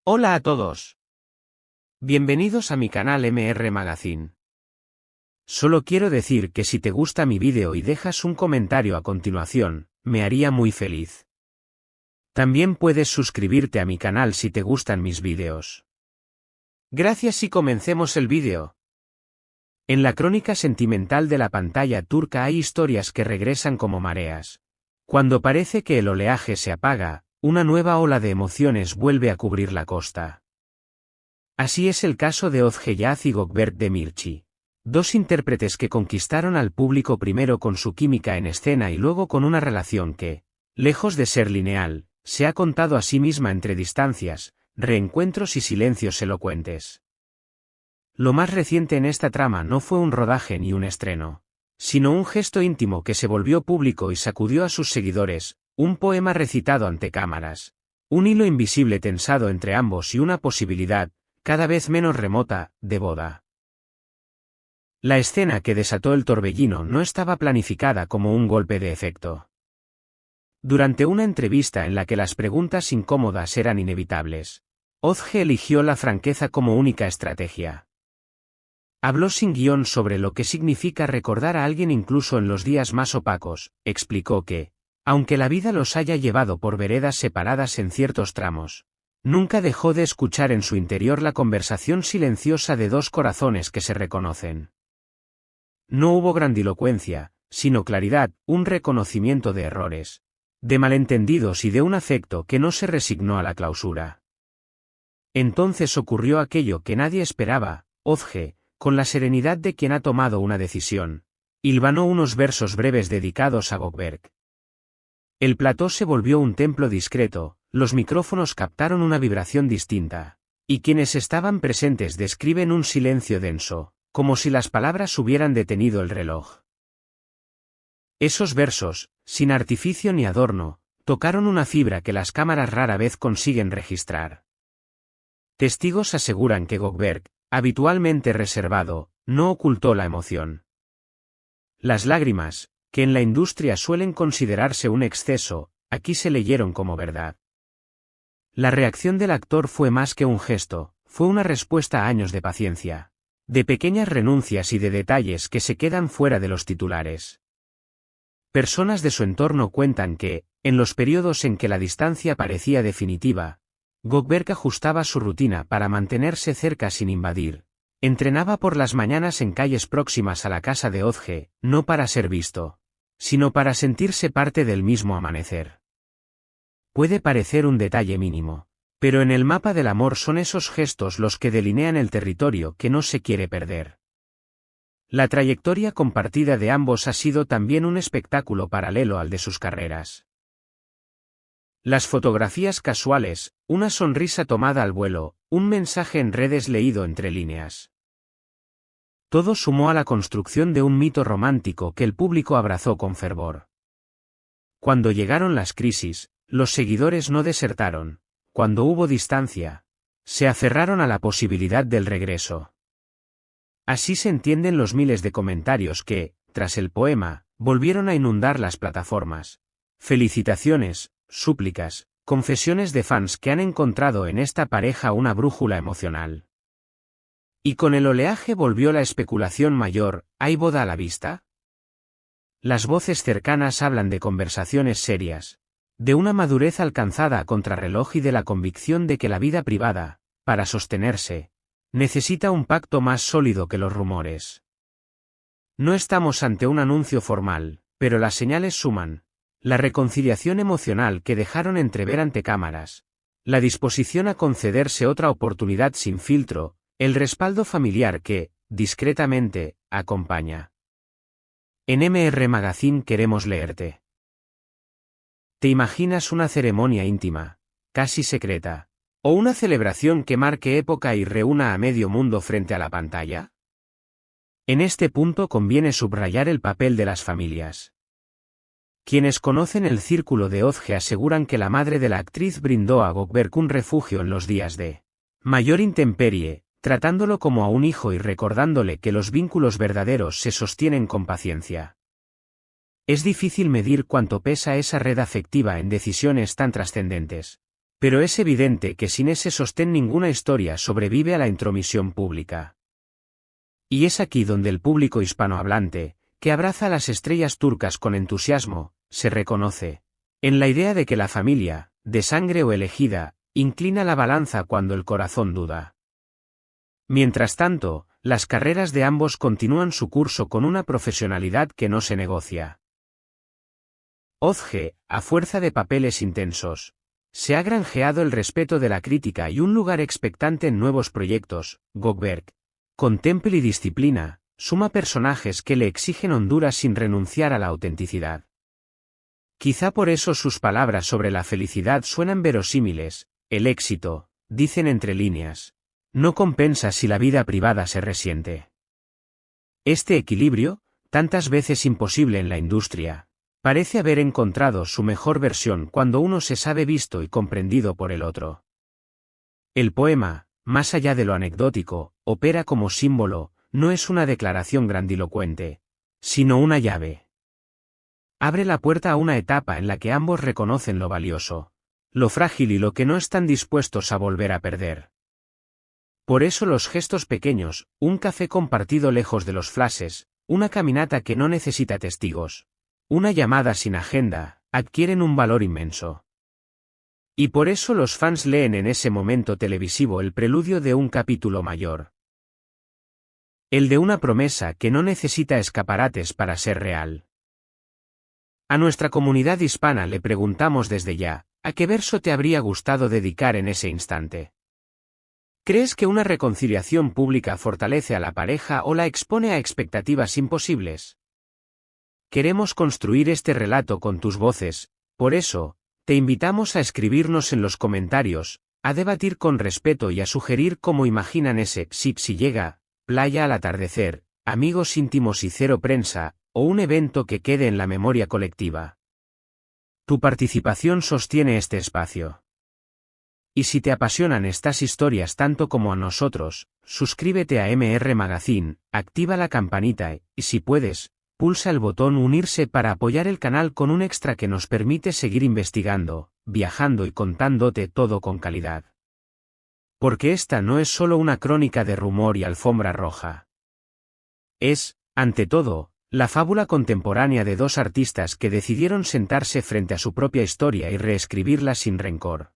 Hola a todos. Bienvenidos a mi canal MR Magazine. Solo quiero decir que si te gusta mi vídeo y dejas un comentario a continuación, me haría muy feliz. También puedes suscribirte a mi canal si te gustan mis vídeos. Gracias y comencemos el vídeo. En la crónica sentimental de la pantalla turca hay historias que regresan como mareas. Cuando parece que el oleaje se apaga, una nueva ola de emociones vuelve a cubrir la costa. Así es el caso de Özge Yaz y Gökberk Demirci, dos intérpretes que conquistaron al público primero con su química en escena y luego con una relación que, lejos de ser lineal, se ha contado a sí misma entre distancias, reencuentros y silencios elocuentes. Lo más reciente en esta trama no fue un rodaje ni un estreno, sino un gesto íntimo que se volvió público y sacudió a sus seguidores, un poema recitado ante cámaras, un hilo invisible tensado entre ambos y una posibilidad, cada vez menos remota, de boda. La escena que desató el torbellino no estaba planificada como un golpe de efecto. Durante una entrevista en la que las preguntas incómodas eran inevitables, Özge eligió la franqueza como única estrategia. Habló sin guión sobre lo que significa recordar a alguien incluso en los días más opacos, explicó que, aunque la vida los haya llevado por veredas separadas en ciertos tramos, nunca dejó de escuchar en su interior la conversación silenciosa de dos corazones que se reconocen. No hubo grandilocuencia, sino claridad, un reconocimiento de errores, de malentendidos y de un afecto que no se resignó a la clausura. Entonces ocurrió aquello que nadie esperaba. Özge, con la serenidad de quien ha tomado una decisión, hilvanó unos versos breves dedicados a Gökberk. El plató se volvió un templo discreto, los micrófonos captaron una vibración distinta, y quienes estaban presentes describen un silencio denso, como si las palabras hubieran detenido el reloj. Esos versos, sin artificio ni adorno, tocaron una fibra que las cámaras rara vez consiguen registrar. Testigos aseguran que Gökberk, habitualmente reservado, no ocultó la emoción. Las lágrimas, que en la industria suelen considerarse un exceso, aquí se leyeron como verdad. La reacción del actor fue más que un gesto, fue una respuesta a años de paciencia, de pequeñas renuncias y de detalles que se quedan fuera de los titulares. Personas de su entorno cuentan que, en los periodos en que la distancia parecía definitiva, Gökberk ajustaba su rutina para mantenerse cerca sin invadir. Entrenaba por las mañanas en calles próximas a la casa de Özge, no para ser visto, sino para sentirse parte del mismo amanecer. Puede parecer un detalle mínimo, pero en el mapa del amor son esos gestos los que delinean el territorio que no se quiere perder. La trayectoria compartida de ambos ha sido también un espectáculo paralelo al de sus carreras. Las fotografías casuales, una sonrisa tomada al vuelo, un mensaje en redes leído entre líneas. Todo sumó a la construcción de un mito romántico que el público abrazó con fervor. Cuando llegaron las crisis, los seguidores no desertaron. Cuando hubo distancia, se aferraron a la posibilidad del regreso. Así se entienden los miles de comentarios que, tras el poema, volvieron a inundar las plataformas. Felicitaciones, súplicas, confesiones de fans que han encontrado en esta pareja una brújula emocional. Y con el oleaje volvió la especulación mayor, ¿hay boda a la vista? Las voces cercanas hablan de conversaciones serias, de una madurez alcanzada a contrarreloj y de la convicción de que la vida privada, para sostenerse, necesita un pacto más sólido que los rumores. No estamos ante un anuncio formal, pero las señales suman. La reconciliación emocional que dejaron entrever ante cámaras, la disposición a concederse otra oportunidad sin filtro, el respaldo familiar que, discretamente, acompaña. En MR Magazine queremos leerte. ¿Te imaginas una ceremonia íntima, casi secreta, o una celebración que marque época y reúna a medio mundo frente a la pantalla? En este punto conviene subrayar el papel de las familias. Quienes conocen el círculo de Özge aseguran que la madre de la actriz brindó a Gökberk un refugio en los días de mayor intemperie, tratándolo como a un hijo y recordándole que los vínculos verdaderos se sostienen con paciencia. Es difícil medir cuánto pesa esa red afectiva en decisiones tan trascendentes, Pero es evidente que sin ese sostén ninguna historia sobrevive a la intromisión pública. Y es aquí donde el público hispanohablante, que abraza a las estrellas turcas con entusiasmo, se reconoce en la idea de que la familia, de sangre o elegida, inclina la balanza cuando el corazón duda. Mientras tanto, las carreras de ambos continúan su curso con una profesionalidad que no se negocia. Özge, a fuerza de papeles intensos, se ha granjeado el respeto de la crítica y un lugar expectante en nuevos proyectos. Gökberk, con temple y disciplina, suma personajes que le exigen hondura sin renunciar a la autenticidad. Quizá por eso sus palabras sobre la felicidad suenan verosímiles. El éxito, dicen entre líneas, no compensa si la vida privada se resiente. Este equilibrio, tantas veces imposible en la industria, parece haber encontrado su mejor versión cuando uno se sabe visto y comprendido por el otro. El poema, más allá de lo anecdótico, opera como símbolo, no es una declaración grandilocuente, sino una llave. Abre la puerta a una etapa en la que ambos reconocen lo valioso, lo frágil y lo que no están dispuestos a volver a perder. Por eso los gestos pequeños, un café compartido lejos de los flashes, una caminata que no necesita testigos, una llamada sin agenda, adquieren un valor inmenso. Y por eso los fans leen en ese momento televisivo el preludio de un capítulo mayor. El de una promesa que no necesita escaparates para ser real. A nuestra comunidad hispana le preguntamos desde ya, ¿a qué verso te habría gustado dedicar en ese instante? ¿Crees que una reconciliación pública fortalece a la pareja o la expone a expectativas imposibles? Queremos construir este relato con tus voces, por eso, te invitamos a escribirnos en los comentarios, a debatir con respeto y a sugerir cómo imaginan ese si llega, playa al atardecer, amigos íntimos y cero prensa, o un evento que quede en la memoria colectiva. Tu participación sostiene este espacio. Y si te apasionan estas historias tanto como a nosotros, suscríbete a MR Magazine, activa la campanita y, si puedes, pulsa el botón unirse para apoyar el canal con un extra que nos permite seguir investigando, viajando y contándote todo con calidad. Porque esta no es solo una crónica de rumor y alfombra roja. Es, ante todo, la fábula contemporánea de dos artistas que decidieron sentarse frente a su propia historia y reescribirla sin rencor.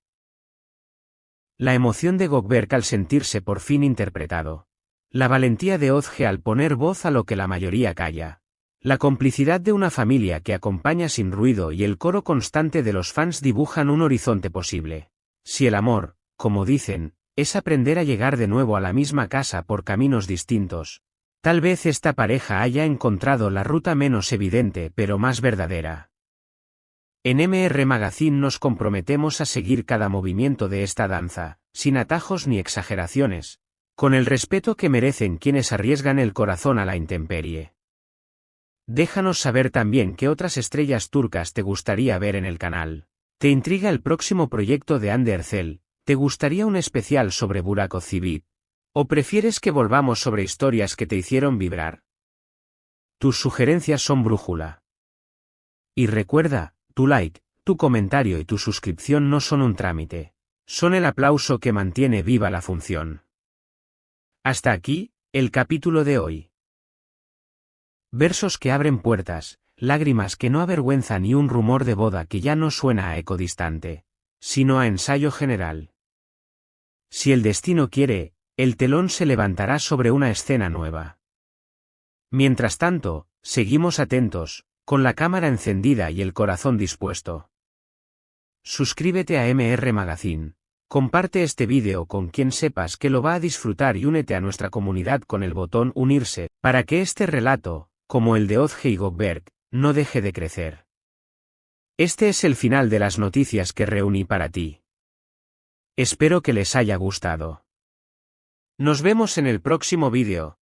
La emoción de Gökberk al sentirse por fin interpretado. La valentía de Özge al poner voz a lo que la mayoría calla. La complicidad de una familia que acompaña sin ruido y el coro constante de los fans dibujan un horizonte posible. Si el amor, como dicen, es aprender a llegar de nuevo a la misma casa por caminos distintos, tal vez esta pareja haya encontrado la ruta menos evidente pero más verdadera. En MR Magazine nos comprometemos a seguir cada movimiento de esta danza, sin atajos ni exageraciones, con el respeto que merecen quienes arriesgan el corazón a la intemperie. Déjanos saber también qué otras estrellas turcas te gustaría ver en el canal. ¿Te intriga el próximo proyecto de Hande Erçel? ¿Te gustaría un especial sobre Burak Özçivit? ¿O prefieres que volvamos sobre historias que te hicieron vibrar? Tus sugerencias son brújula. Y recuerda, tu like, tu comentario y tu suscripción no son un trámite, son el aplauso que mantiene viva la función. Hasta aquí, el capítulo de hoy. Versos que abren puertas, lágrimas que no avergüenzan y un rumor de boda que ya no suena a eco distante, sino a ensayo general. Si el destino quiere, el telón se levantará sobre una escena nueva. Mientras tanto, seguimos atentos, con la cámara encendida y el corazón dispuesto. Suscríbete a MR Magazine, comparte este vídeo con quien sepas que lo va a disfrutar y únete a nuestra comunidad con el botón unirse, para que este relato, como el de Özge y Gökberk, no deje de crecer. Este es el final de las noticias que reuní para ti. Espero que les haya gustado. Nos vemos en el próximo vídeo.